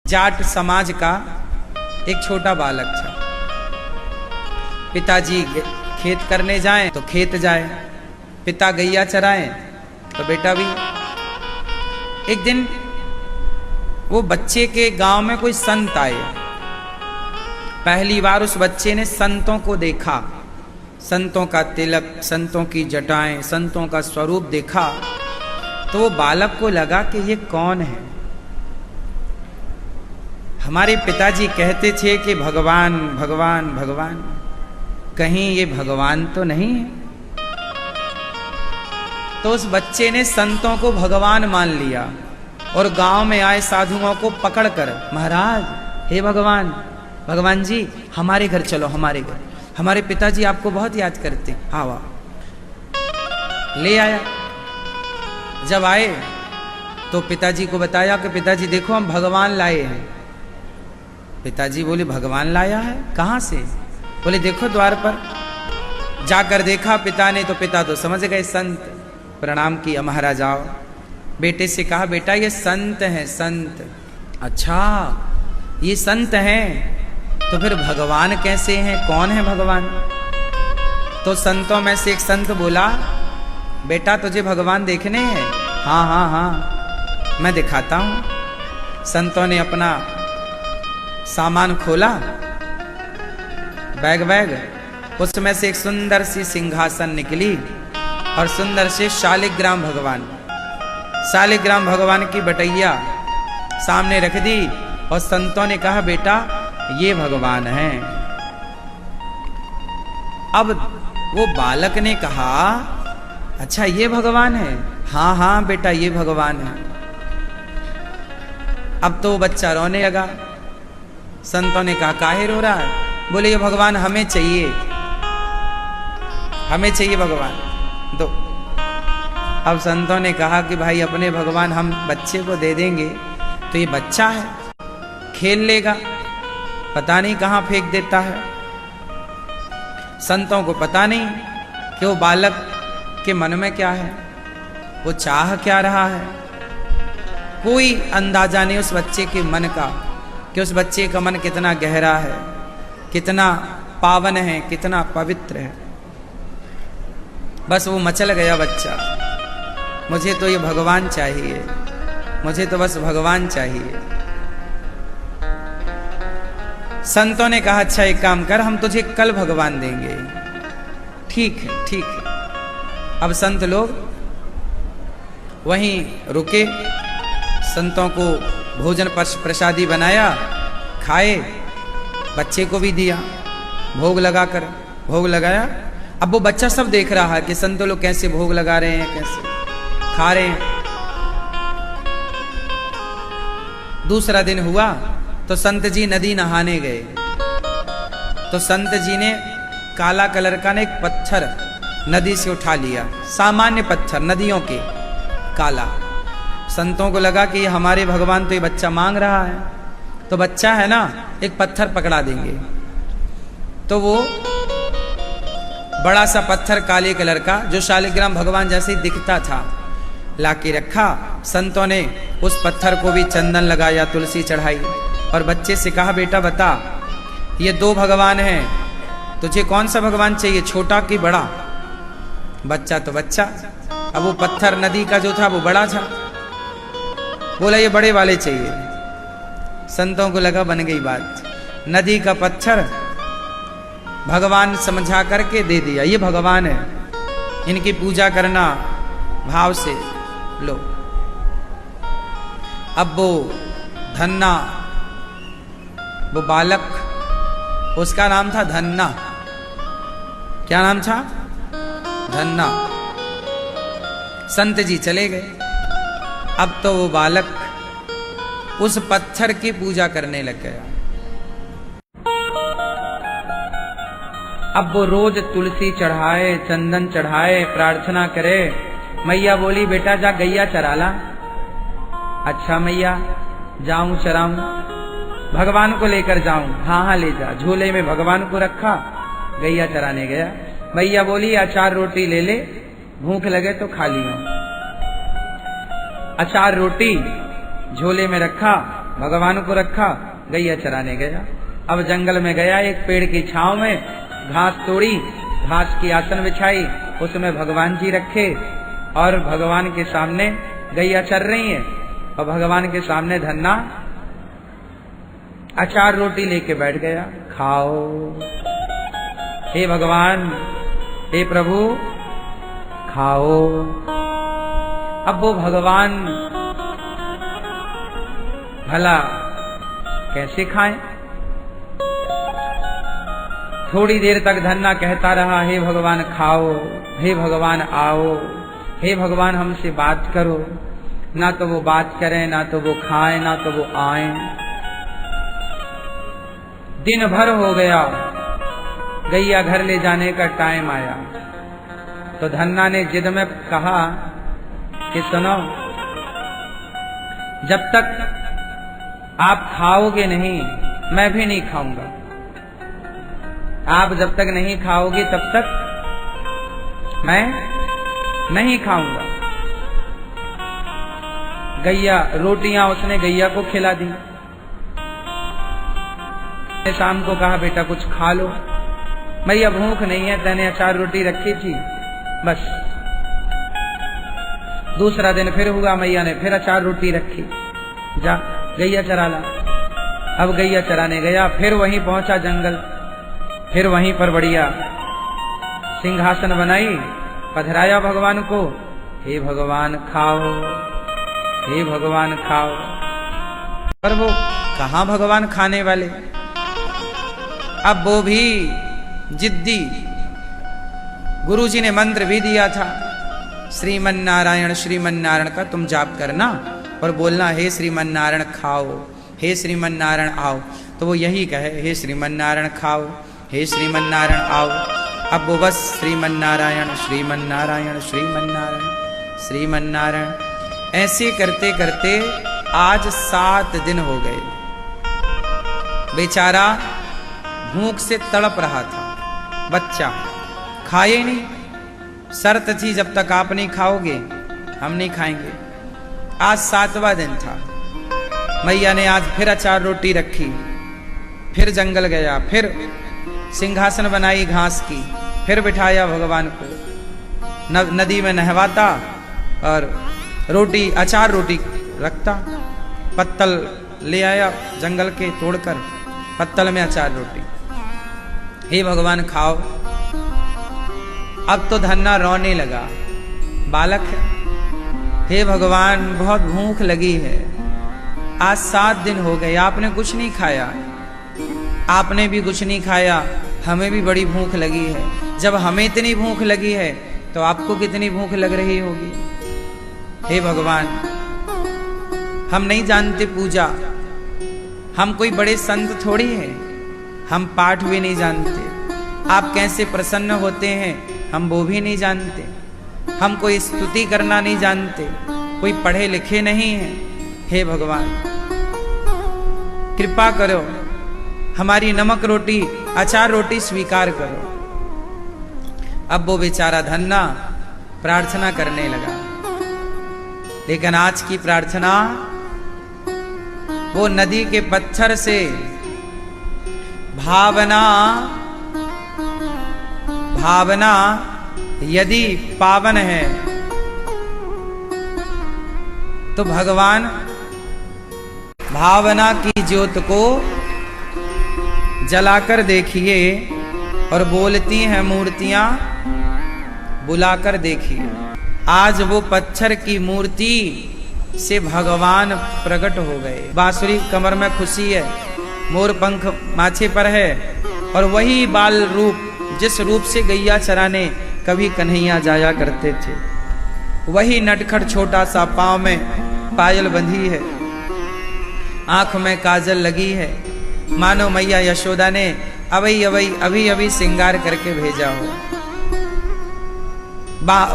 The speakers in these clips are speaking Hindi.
जाट समाज का एक छोटा बालक था। पिताजी खेत करने जाएं तो खेत जाए, पिता गैया चराएं तो बेटा भी। एक दिन वो बच्चे के गांव में कोई संत आए। पहली बार उस बच्चे ने संतों को देखा, संतों का तिलक, संतों की जटाएं, संतों का स्वरूप देखा तो वो बालक को लगा कि ये कौन है। हमारे पिताजी कहते थे कि भगवान भगवान भगवान, कहीं ये भगवान तो नहीं है। तो उस बच्चे ने संतों को भगवान मान लिया और गांव में आए साधुओं को पकड़कर, महाराज हे भगवान, भगवान जी हमारे घर चलो, हमारे घर, हमारे पिताजी आपको बहुत याद करते हैं, आओ। ले आया। जब आए तो पिताजी को बताया कि पिताजी देखो हम भगवान लाए हैं। पिताजी बोले भगवान लाया है, कहां से? बोले देखो द्वार पर। जाकर देखा पिता ने तो पिता तो समझ गए संत। प्रणाम किया, महाराज आओ। बेटे से कहा बेटा ये संत हैं, संत। अच्छा ये संत हैं तो फिर भगवान कैसे हैं, कौन है भगवान? तो संतों में से एक संत बोला बेटा तुझे भगवान देखने हैं? हाँ हाँ हाँ मैं दिखाता हूं। संतों ने अपना सामान खोला, बैग, उसमें से एक सुंदर सी सिंहासन निकली और सुंदर से शालिग्राम भगवान, शालिग्राम भगवान की बटैया सामने रख दी और संतों ने कहा बेटा ये भगवान हैं। अब वो बालक ने कहा अच्छा ये भगवान है? हाँ हाँ बेटा ये भगवान है। अब तो बच्चा रोने लगा। संतों ने कहा काहे रो रहा है? बोले ये भगवान हमें चाहिए, हमें चाहिए भगवान दो। अब संतों ने कहा कि भाई अपने भगवान हम बच्चे को दे देंगे तो ये बच्चा है, खेल लेगा, पता नहीं कहां फेंक देता है। संतों को पता नहीं कि वो बालक के मन में क्या है, वो चाह क्या रहा है। कोई अंदाजा नहीं उस बच्चे के मन का कि उस बच्चे का मन कितना गहरा है, कितना पावन है, कितना पवित्र है। बस वो मचल गया बच्चा, मुझे तो ये भगवान चाहिए, मुझे तो बस भगवान चाहिए। संतों ने कहा अच्छा एक काम कर, हम तुझे कल भगवान देंगे। ठीक है ठीक है। अब संत लोग वहीं रुके, संतों को भोजन प्रसादी बनाया, खाए, बच्चे को भी दिया, भोग लगाकर भोग लगाया। अब वो बच्चा सब देख रहा है कि संत लोग कैसे भोग लगा रहे हैं, कैसे खा रहे हैं। दूसरा दिन हुआ तो संत जी नदी नहाने गए। तो संत जी ने काला कलर का एक पत्थर नदी से उठा लिया, सामान्य पत्थर नदियों के, काला। संतों को लगा कि ये हमारे भगवान तो ये बच्चा मांग रहा है, तो बच्चा है ना एक पत्थर पकड़ा देंगे। तो वो बड़ा सा पत्थर काले कलर का जो शालिग्राम भगवान जैसे ही दिखता था लाके रखा। संतों ने उस पत्थर को भी चंदन लगाया, तुलसी चढ़ाई और बच्चे से कहा बेटा बता ये दो भगवान हैं, तुझे कौन सा भगवान चाहिए, छोटा कि बड़ा? बच्चा तो बच्चा, अब वो पत्थर नदी का जो था वो बड़ा था, बोला ये बड़े वाले चाहिए। संतों को लगा बन गई बात, नदी का पत्थर भगवान समझा करके दे दिया, ये भगवान है, इनकी पूजा करना भाव से लो। अब वो धन्ना, वो बालक, उसका नाम था धन्ना। क्या नाम था? धन्ना। संत जी चले गए। अब तो वो बालक उस पत्थर की पूजा करने लग गया। अब वो रोज तुलसी चढ़ाए, चंदन चढ़ाए, प्रार्थना करे। मैया बोली बेटा जा गैया चरा ला। अच्छा मैया जाऊं चराऊं, भगवान को लेकर जाऊं? हाँ हाँ ले जा। झोले में भगवान को रखा, गैया चराने गया। मैया बोली अचार रोटी ले ले, भूख लगे तो खा लियो। अचार रोटी झोले में रखा, भगवान को रखा, गैया चराने गया। अब जंगल में गया, एक पेड़ की छांव में घास तोड़ी, घास की आसन बिछाई, उसमें भगवान जी रखे और भगवान के सामने गैया चर रही है और भगवान के सामने धन्ना अचार रोटी लेके बैठ गया, खाओ। हे भगवान, हे प्रभु, खाओ। अब वो भगवान भला कैसे खाएं? थोड़ी देर तक धन्ना कहता रहा, हे भगवान खाओ, हे भगवान आओ, हे भगवान हमसे बात करो। ना तो वो बात करें, ना तो वो खाएं, ना तो वो आएं। दिन भर हो गया, गैया घर ले जाने का टाइम आया तो धन्ना ने जिद में कहा कि सुनो, जब तक आप खाओगे नहीं मैं भी नहीं खाऊंगा। आप जब तक नहीं खाओगे तब तक मैं नहीं खाऊंगा। गैया रोटियां उसने गैया को खिला दी। शाम को कहा, बेटा कुछ खा लो। मैया भूख नहीं है, तैने अचार रोटी रखी थी बस। दूसरा दिन फिर हुआ, मैया ने फिर अचार रोटी रखी, जा गैया चरा ला। अब गैया चराने गया, फिर वहीं पहुंचा जंगल, फिर वहीं पर बढ़िया सिंहासन बनाई, पधराया भगवान को, हे भगवान खाओ, हे भगवान खाओ। पर वो कहाँ भगवान खाने वाले। अब वो भी जिद्दी। गुरुजी ने मंत्र भी दिया था, श्रीमन नारायण का तुम जाप करना और बोलना, हे श्रीमन नारायण खाओ, हे श्रीमन नारायण आओ। तो वो यही कहे, हे श्रीमन नारायण खाओ, हे श्रीमन नारायण आओ। अब वो बस श्रीमन नारायण श्रीमन नारायण श्रीमन नारायण श्रीमन नारायण ऐसे करते करते आज 7 दिन हो गए। बेचारा भूख से तड़प रहा था, बच्चा खाए नहीं। शर्त थी, जब तक आप नहीं खाओगे हम नहीं खाएंगे। आज 7वां दिन था। मैया ने आज फिर अचार रोटी रखी, फिर जंगल गया, फिर सिंहासन बनाई घास की, फिर बिठाया भगवान को, नदी में नहवाता और रोटी अचार रोटी रखता। पत्तल ले आया जंगल के तोड़कर, पत्तल में अचार रोटी, हे भगवान खाओ। अब तो धन्ना रोने लगा, बालक है, हे भगवान बहुत भूख लगी है, आज 7 दिन हो गए आपने कुछ नहीं खाया, आपने भी कुछ नहीं खाया, हमें भी बड़ी भूख लगी है। जब हमें इतनी भूख लगी है तो आपको कितनी भूख लग रही होगी। हे भगवान, हम नहीं जानते पूजा, हम कोई बड़े संत थोड़ी हैं, हम पाठ भी नहीं जानते, आप कैसे प्रसन्न होते हैं हम वो भी नहीं जानते, हम कोई स्तुति करना नहीं जानते, कोई पढ़े लिखे नहीं हैं। हे भगवान कृपा करो, हमारी नमक रोटी अचार रोटी स्वीकार करो। अब वो बेचारा धन्ना प्रार्थना करने लगा, लेकिन आज की प्रार्थना वो नदी के पत्थर से भावना यदि पावन है तो भगवान भावना की ज्योत को जलाकर देखिए और बोलती हैं मूर्तियां बुलाकर देखिए। आज वो पत्थर की मूर्ति से भगवान प्रकट हो गए। बांसुरी कमर में खुशी है, मोर पंख माथे पर है और वही बाल रूप जिस रूप से गैया चराने कभी कन्हैया जाया करते थे, वही नटखट छोटा सा पांव में पायल बंधी है, आंख में काजल लगी है, मानो मैया यशोदा ने अभी सिंगार करके भेजा हो।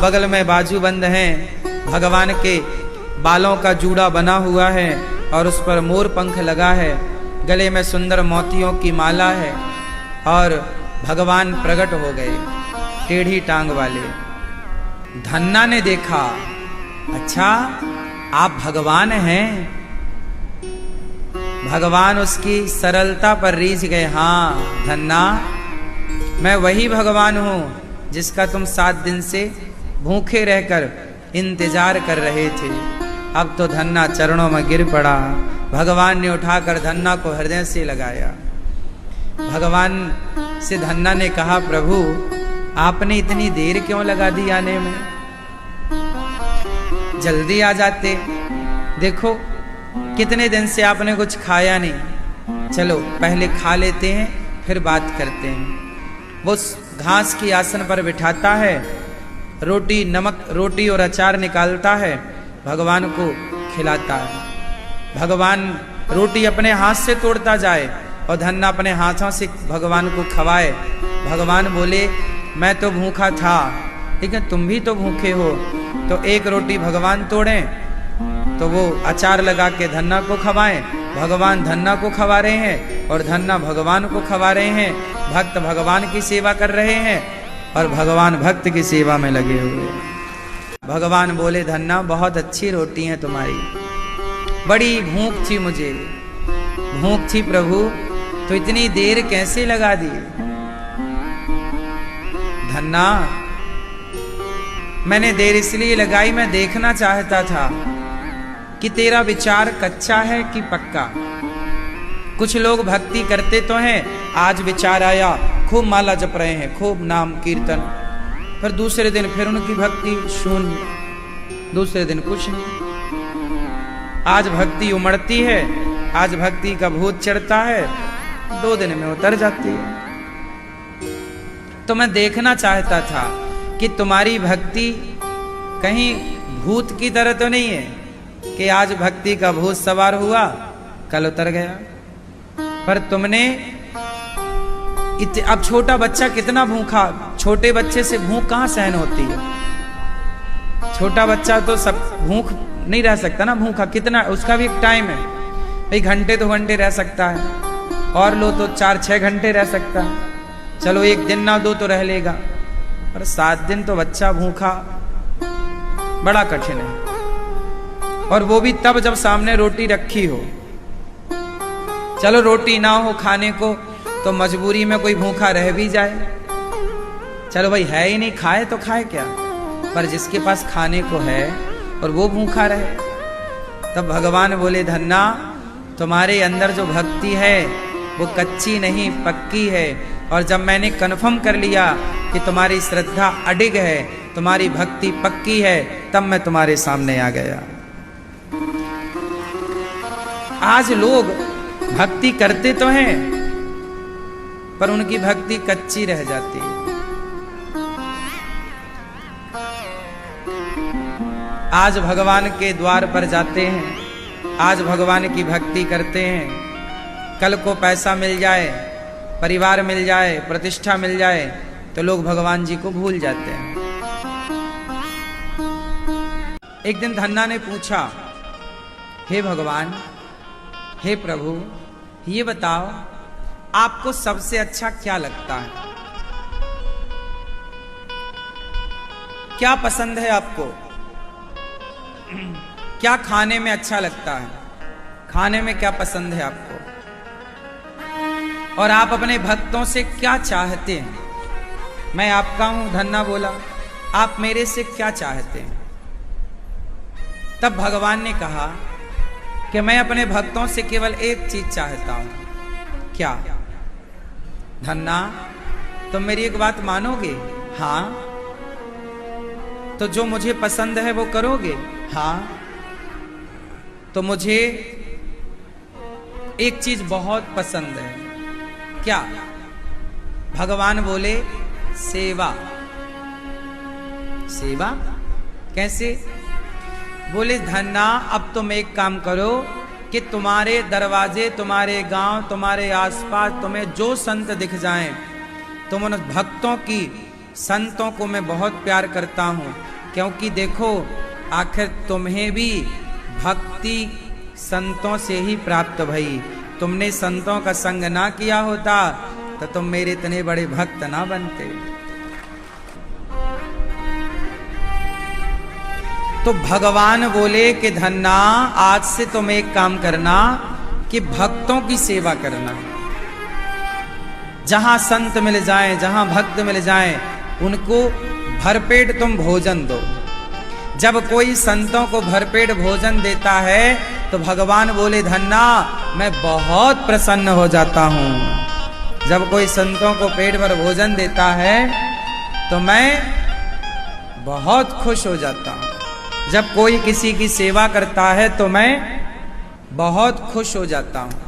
बगल में बाजूबंद हैं, भगवान के बालों का जूड़ा बना हुआ है और उस पर मोर पंख लगा है, गले में सुंदर मोतियों की माला है और भगवान प्रकट हो गए टेढ़ी टांग वाले। धन्ना ने देखा, अच्छा आप भगवान हैं, भगवान उसकी सरलता पर रीझ गए। हाँ धन्ना, मैं वही भगवान हूं जिसका तुम 7 दिन से भूखे रहकर इंतजार कर रहे थे। अब तो धन्ना चरणों में गिर पड़ा। भगवान ने उठाकर धन्ना को हृदय से लगाया। भगवान से धन्ना ने कहा, प्रभु आपने इतनी देर क्यों लगा दी आने में, जल्दी आ जाते। देखो कितने दिन से आपने कुछ खाया नहीं, चलो पहले खा लेते हैं फिर बात करते हैं। वो घास की आसन पर बिठाता है, रोटी नमक रोटी और अचार निकालता है, भगवान को खिलाता है। भगवान रोटी अपने हाथ से तोड़ता जाए और धन्ना अपने हाथों से भगवान को खवाए। भगवान बोले, मैं तो भूखा था लेकिन तुम भी तो भूखे हो, तो एक रोटी भगवान तोड़ें तो वो अचार लगा के धन्ना को खवाएं। भगवान धन्ना को खवा रहे हैं और धन्ना भगवान को खवा रहे हैं। भक्त भगवान की सेवा कर रहे हैं और भगवान भक्त की सेवा में लगे हुए। भगवान बोले, धन्ना बहुत अच्छी रोटी है तुम्हारी, बड़ी भूख थी मुझे, भूख थी प्रभु, तो इतनी देर कैसे लगा दी। धन्ना, मैंने देर इसलिए लगाई, मैं देखना चाहता था कि तेरा विचार कच्चा है कि पक्का। कुछ लोग भक्ति करते तो हैं, आज विचार आया, खूब माला जप रहे हैं, खूब नाम कीर्तन, फिर दूसरे दिन फिर उनकी भक्ति शून्य, दूसरे दिन कुछ नहीं। आज भक्ति उमड़ती है, आज भक्ति का भूत चढ़ता है, 2 दिन में उतर जाती है। तो मैं देखना चाहता था कि तुम्हारी भक्ति कहीं भूत की तरह तो नहीं है कि आज भक्ति का भूत सवार हुआ कल उतर गया। पर तुमने अब छोटा बच्चा कितना भूखा, छोटे बच्चे से भूख कहां सहन होती है। छोटा बच्चा तो सब भूख नहीं रह सकता ना, भूखा कितना, उसका भी एक टाइम है भाई, घंटे 2 घंटे रह सकता है, और लो तो 4-6 घंटे रह सकता है, चलो 1 दिन ना 2 तो रह लेगा, पर 7 दिन तो बच्चा भूखा बड़ा कठिन है। और वो भी तब जब सामने रोटी रखी हो। चलो रोटी ना हो खाने को तो मजबूरी में कोई भूखा रह भी जाए, चलो भाई है ही नहीं, खाए तो खाए क्या, पर जिसके पास खाने को है और वो भूखा रहे। तब भगवान बोले, धन्ना तुम्हारे अंदर जो भक्ति है वो कच्ची नहीं पक्की है, और जब मैंने कन्फर्म कर लिया कि तुम्हारी श्रद्धा अडिग है, तुम्हारी भक्ति पक्की है, तब मैं तुम्हारे सामने आ गया। आज लोग भक्ति करते तो हैं पर उनकी भक्ति कच्ची रह जाती है। आज भगवान के द्वार पर जाते हैं, आज भगवान की भक्ति करते हैं, कल को पैसा मिल जाए, परिवार मिल जाए, प्रतिष्ठा मिल जाए तो लोग भगवान जी को भूल जाते हैं। एक दिन धन्ना ने पूछा, हे भगवान, हे प्रभु, ये बताओ आपको सबसे अच्छा क्या लगता है, क्या पसंद है आपको, क्या खाने में अच्छा लगता है, खाने में क्या पसंद है आपको, और आप अपने भक्तों से क्या चाहते हैं। मैं आपका हूं, धन्ना बोला, आप मेरे से क्या चाहते हैं। तब भगवान ने कहा कि मैं अपने भक्तों से केवल एक चीज चाहता हूं। क्या? धन्ना तुम मेरी एक बात मानोगे? हाँ। तो जो मुझे पसंद है वो करोगे? हाँ। तो मुझे एक चीज बहुत पसंद है। क्या? भगवान बोले, सेवा। सेवा कैसे? बोले, धन्ना अब तुम एक काम करो कि तुम्हारे दरवाजे, तुम्हारे गांव, तुम्हारे आसपास तुम्हें जो संत दिख जाएं, तुम उन भक्तों की, संतों को मैं बहुत प्यार करता हूं, क्योंकि देखो आखिर तुम्हें भी भक्ति संतों से ही प्राप्त भई। तुमने संतों का संग ना किया होता तो तुम मेरे इतने बड़े भक्त ना बनते। तो भगवान बोले कि धन्ना आज से तुम एक काम करना कि भक्तों की सेवा करना। जहां संत मिल जाएं, जहां भक्त मिल जाएं, उनको भरपेट तुम भोजन दो। जब कोई संतों को भरपेट भोजन देता है तो भगवान बोले धन्ना, मैं बहुत प्रसन्न हो जाता हूं। जब कोई संतों को पेट भर भोजन देता है तो मैं बहुत खुश हो जाता हूं। जब कोई किसी की सेवा करता है तो मैं बहुत खुश हो जाता हूं।